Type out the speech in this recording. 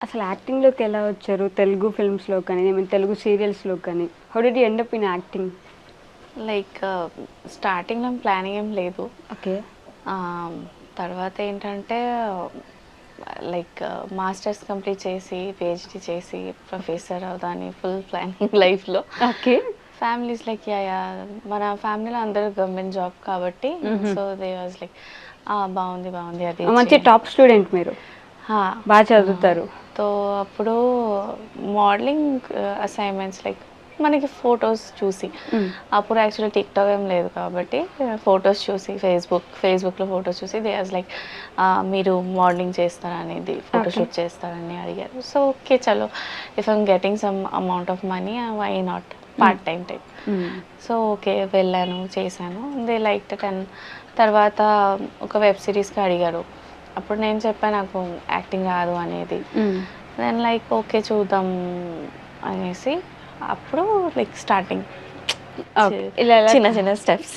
అసలు యాక్టింగ్‌లోకి ఎలా వచ్చారు? తెలుగు ఫిల్మ్స్‌లో కానీ, ఐ మీన్ తెలుగు సీరియల్స్‌లో కానీ. How did you end up in acting? Like స్టార్టింగ్‌లో ప్లానింగ్ ఏం లేదు. ఓకే. తర్వాత ఏంటంటే లైక్ మాస్టర్స్ కంప్లీట్ చేసి, పీహెచ్‌డీ చేసి ప్రొఫెసర్ అవుదామని ఫుల్ ప్లానింగ్ లైఫ్‌లో. ఓకే. Families like yeah! మన ఫ్యామిలీలో అందరూ గవర్నమెంట్ జాబ్ కాబట్టి సో దే వాజ్ లైక్ బావుంది, బావుంది అది మంచి టాప్ స్టూడెంట్ మీరు. బాగా చదువుతారు. సో అప్పుడు మోడలింగ్ అసైన్మెంట్స్ లైక్ మనకి ఫొటోస్ చూసి అప్పుడు యాక్చువల్లీ టిక్టాక్ ఏం లేదు కాబట్టి ఫొటోస్ చూసి ఫేస్బుక్లో ఫొటోస్ చూసి దే వాజ్ లైక్ మీరు మోడలింగ్ చేస్తారనేది ఫోటోషూట్ చేస్తారని అడిగారు. సో ఓకే చలో if I'm getting some amount of money why not part time type. So okay వెళ్ళాను చేశాను దే లైక్ తర్వాత ఒక వెబ్ సిరీస్కి అడిగారు. అప్పుడు నేను చెప్పాను నాకు యాక్టింగ్ రాదు అనేది. దెన్ లైక్ ఓకే చూద్దాం అనేసి అప్పుడు లైక్ స్టార్టింగ్ ఇలా చిన్న చిన్న స్టెప్స్.